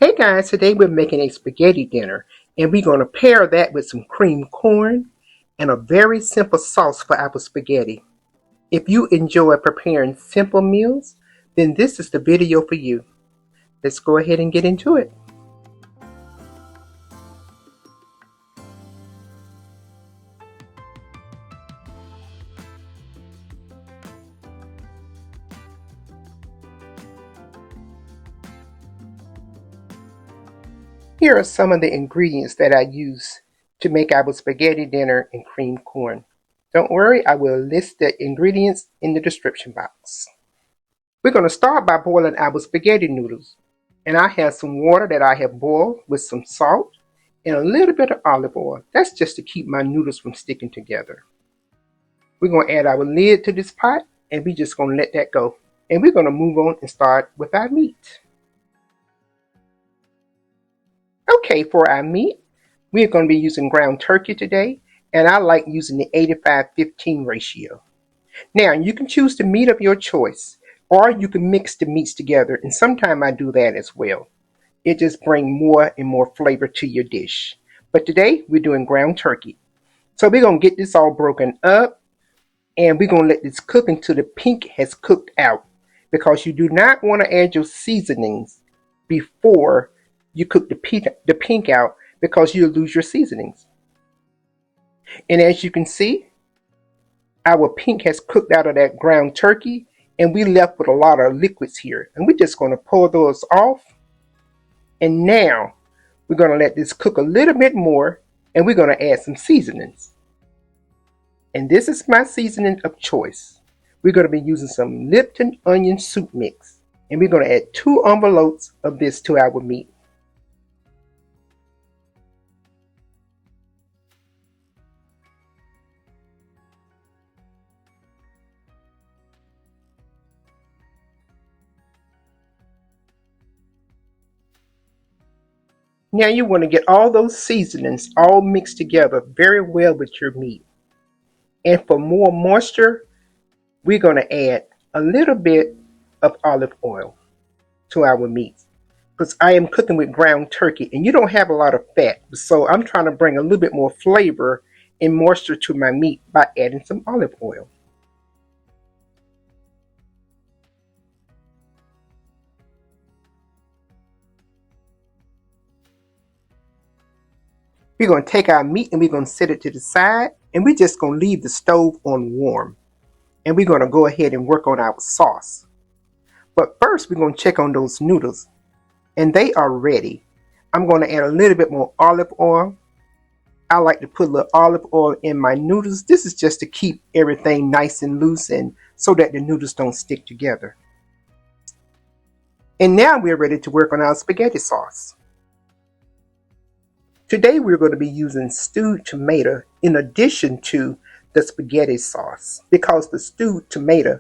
Hey guys, today we're making a spaghetti dinner and we're going to pair that with some creamed corn and a very simple sauce for our spaghetti. If you enjoy preparing simple meals, then this is the video for you. Let's go ahead and get into it. Here are some of the ingredients that I use to make our spaghetti dinner and creamed corn. Don't worry, I will list the ingredients in the description box. We're going to start by boiling our spaghetti noodles. And I have some water that I have boiled with some salt and a little bit of olive oil. That's just to keep my noodles from sticking together. We're going to add our lid to this pot and we're just going to let that go. And we're going to move on and start with our meat. Okay, for our meat, we're going to be using ground turkey today, and I like using the 85-15 ratio. Now, you can choose the meat of your choice, or you can mix the meats together, and sometimes I do that as well. It just brings more and more flavor to your dish. But today, we're doing ground turkey. So we're going to get this all broken up, and we're going to let this cook until the pink has cooked out, because you do not want to add your seasonings before you cook the pink out, because you'll lose your seasonings. And as you can see, our pink has cooked out of that ground turkey, and we left with a lot of liquids here. And we're just going to pull those off. And now we're going to let this cook a little bit more, and we're going to add some seasonings. And this is my seasoning of choice. We're going to be using some Lipton Onion Soup mix, and we're going to add 2 envelopes of this to our meat. Now you want to get all those seasonings all mixed together very well with your meat. And for more moisture, we're going to add a little bit of olive oil to our meat. Because I am cooking with ground turkey and you don't have a lot of fat. So I'm trying to bring a little bit more flavor and moisture to my meat by adding some olive oil. We're going to take our meat and we're going to set it to the side, and we're just going to leave the stove on warm. And we're going to go ahead and work on our sauce. But first we're going to check on those noodles, and they are ready. I'm going to add a little bit more olive oil. I like to put a little olive oil in my noodles. This is just to keep everything nice and loose and so that the noodles don't stick together. And now we're ready to work on our spaghetti sauce. Today we're going to be using stewed tomato in addition to the spaghetti sauce, because the stewed tomato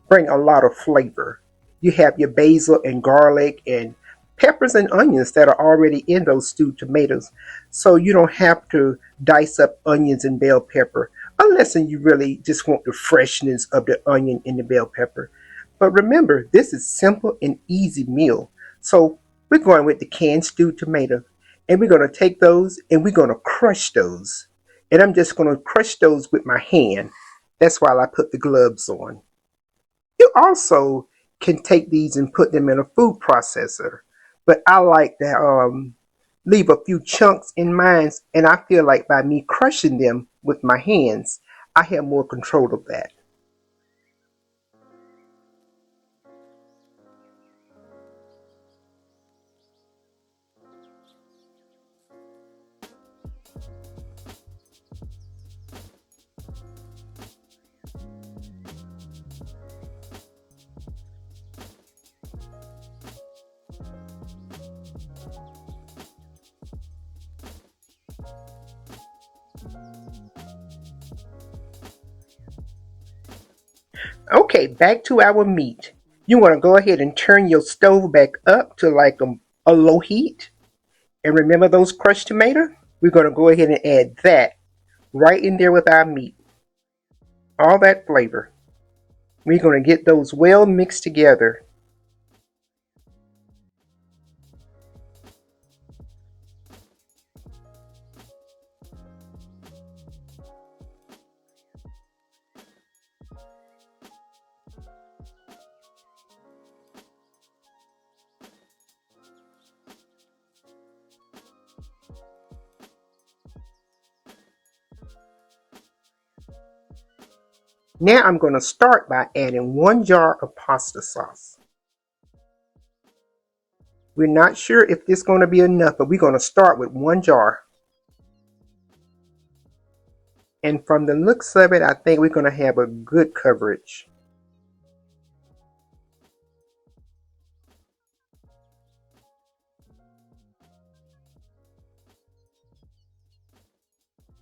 bring a lot of flavor. You have your basil and garlic and peppers and onions that are already in those stewed tomatoes, so you don't have to dice up onions and bell pepper unless you really just want the freshness of the onion and the bell pepper. But remember, this is simple and easy meal, so we're going with the canned stewed tomato. And we're going to take those and we're going to crush those. And I'm just going to crush those with my hand. That's why I put the gloves on. You also can take these and put them in a food processor. But I like to leave a few chunks in mine. And I feel like by me crushing them with my hands, I have more control of that. Okay, back to our meat. You want to go ahead and turn your stove back up to like a low heat. And remember those crushed tomatoes? We're going to go ahead and add that right in there with our meat. All that flavor. We're going to get those well mixed together. Now I'm going to start by adding 1 jar of pasta sauce. We're not sure if this is going to be enough, but we're going to start with 1 jar. And from the looks of it, I think we're going to have a good coverage.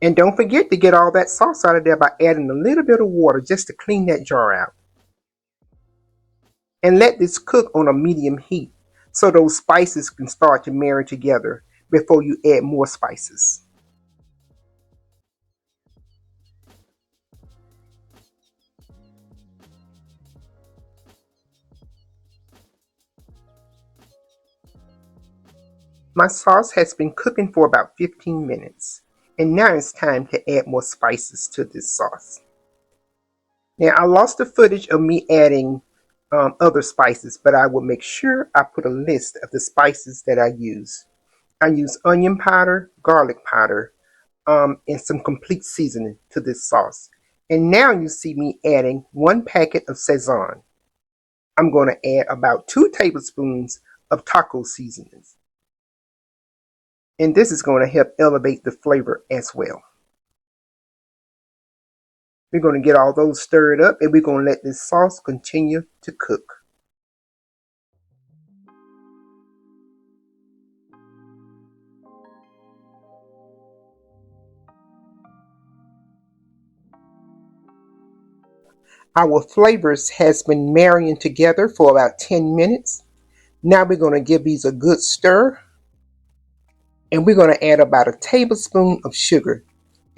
And don't forget to get all that sauce out of there by adding a little bit of water just to clean that jar out. And let this cook on a medium heat so those spices can start to marry together before you add more spices. My sauce has been cooking for about 15 minutes. And now it's time to add more spices to this sauce. Now I lost the footage of me adding other spices, but I will make sure I put a list of the spices that I use. I use onion powder, garlic powder, and some complete seasoning to this sauce. And now you see me adding 1 packet of Sazon. I'm going to add about 2 tablespoons of taco seasonings. And this is going to help elevate the flavor as well. We're going to get all those stirred up and we're going to let this sauce continue to cook. Our flavors has been marrying together for about 10 minutes. Now we're going to give these a good stir. And we're going to add about a tablespoon of sugar.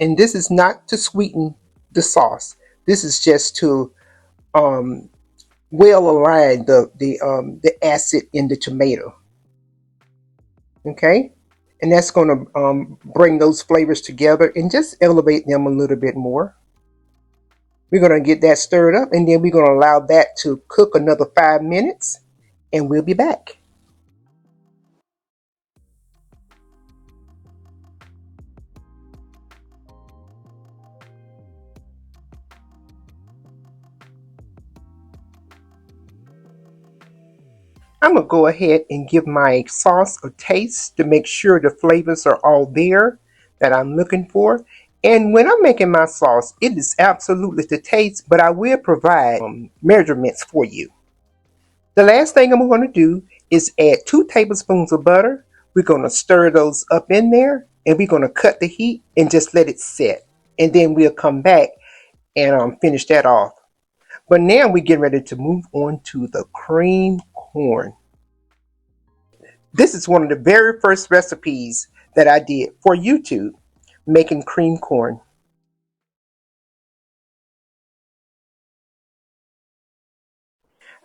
And this is not to sweeten the sauce. This is just to well align the acid in the tomato. Okay? And that's going to bring those flavors together and just elevate them a little bit more. We're going to get that stirred up and then we're going to allow that to cook another 5 minutes and we'll be back. I'm going to go ahead and give my sauce a taste to make sure the flavors are all there that I'm looking for. And when I'm making my sauce, it is absolutely to taste, but I will provide measurements for you. The last thing I'm going to do is add 2 tablespoons of butter. We're going to stir those up in there and we're going to cut the heat and just let it set. And then we'll come back and finish that off. But now we're getting ready to move on to the cream corn. This is one of the very first recipes that I did for YouTube, making cream corn.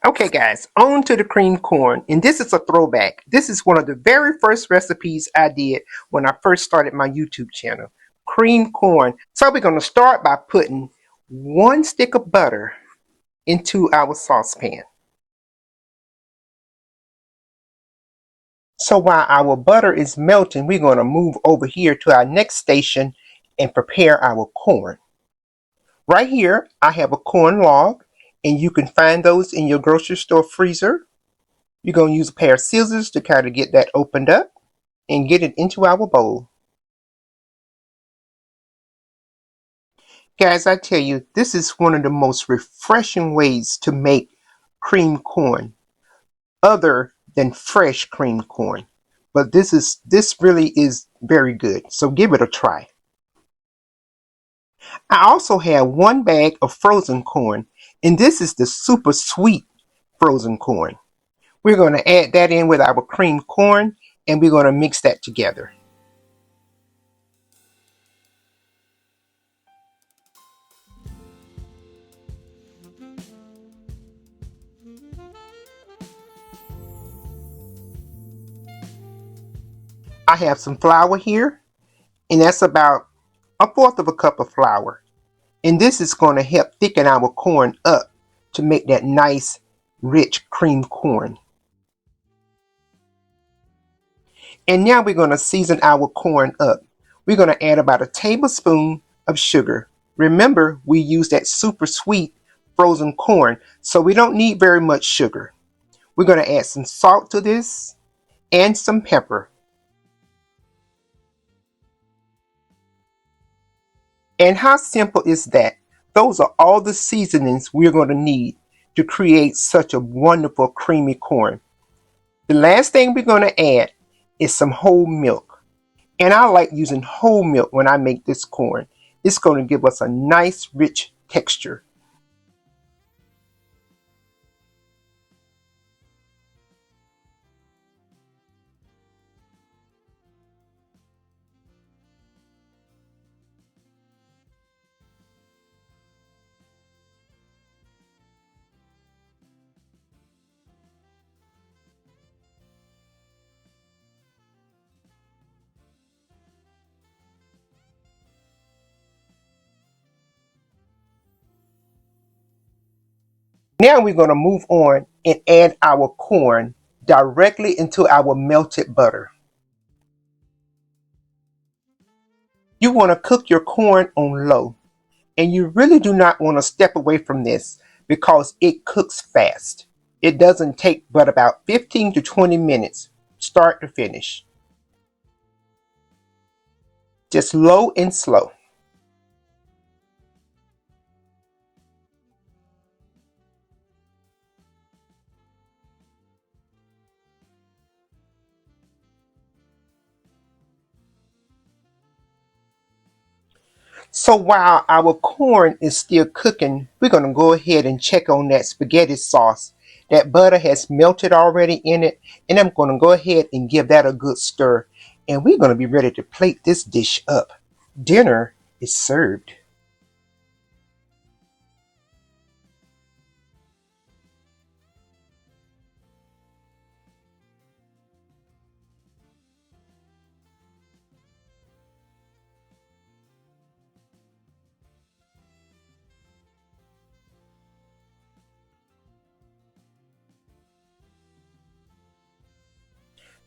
Okay guys, on to the cream corn, and this is a throwback. This is one of the very first recipes I did when I first started my YouTube channel, cream corn. So we're going to start by putting 1 stick of butter into our saucepan. So while our butter is melting, we're going to move over here to our next station and prepare our corn. Right here, I have a corn log, and you can find those in your grocery store freezer. You're going to use a pair of scissors to kind of get that opened up and get it into our bowl. Guys, I tell you, this is one of the most refreshing ways to make cream corn, other than fresh cream corn. But this really is very good, so give it a try. I also have 1 bag of frozen corn, and this is the super sweet frozen corn. We're going to add that in with our cream corn, and we're going to mix that together. I have some flour here, and that's about 1/4 cup of flour. And this is going to help thicken our corn up to make that nice, rich cream corn. And now we're going to season our corn up. We're going to add about a tablespoon of sugar. Remember, we use that super sweet frozen corn, so we don't need very much sugar. We're going to add some salt to this and some pepper. And how simple is that? Those are all the seasonings we're going to need to create such a wonderful creamy corn. The last thing we're going to add is some whole milk. And I like using whole milk when I make this corn. It's going to give us a nice rich texture. Now we're going to move on and add our corn directly into our melted butter. You want to cook your corn on low, and you really do not want to step away from this because it cooks fast. It doesn't take but about 15 to 20 minutes, start to finish. Just low and slow. So while our corn is still cooking, we're going to go ahead and check on that spaghetti sauce. That butter has melted already in it, and I'm going to go ahead and give that a good stir. And we're going to be ready to plate this dish up. Dinner is served.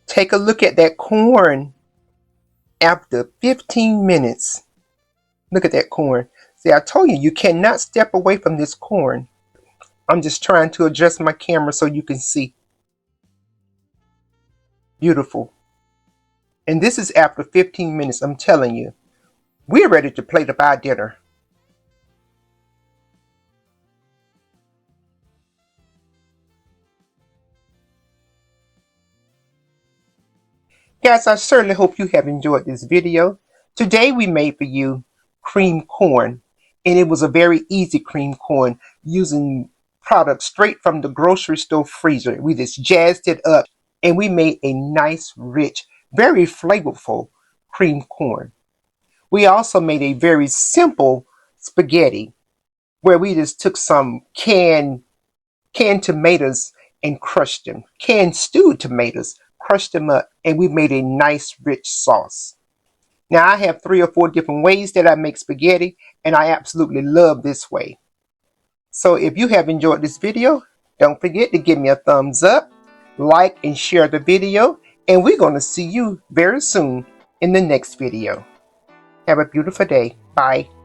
Take a look at that corn after 15 minutes. Look at that corn. See, I told you, you cannot step away from this corn. I'm just trying to adjust my camera so you can see. Beautiful. And this is after 15 minutes, I'm telling you. We're ready to plate up our dinner. Guys, I certainly hope you have enjoyed this video. Today we made for you cream corn, and it was a very easy cream corn using products straight from the grocery store freezer. We just jazzed it up and we made a nice, rich, very flavorful cream corn. We also made a very simple spaghetti where we just took some canned tomatoes and crushed them, canned stewed tomatoes, crushed them up, and we made a nice rich sauce. Now I have 3 or 4 different ways that I make spaghetti, and I absolutely love this way. So if you have enjoyed this video, don't forget to give me a thumbs up, like and share the video, and we're going to see you very soon in the next video. Have a beautiful day. Bye.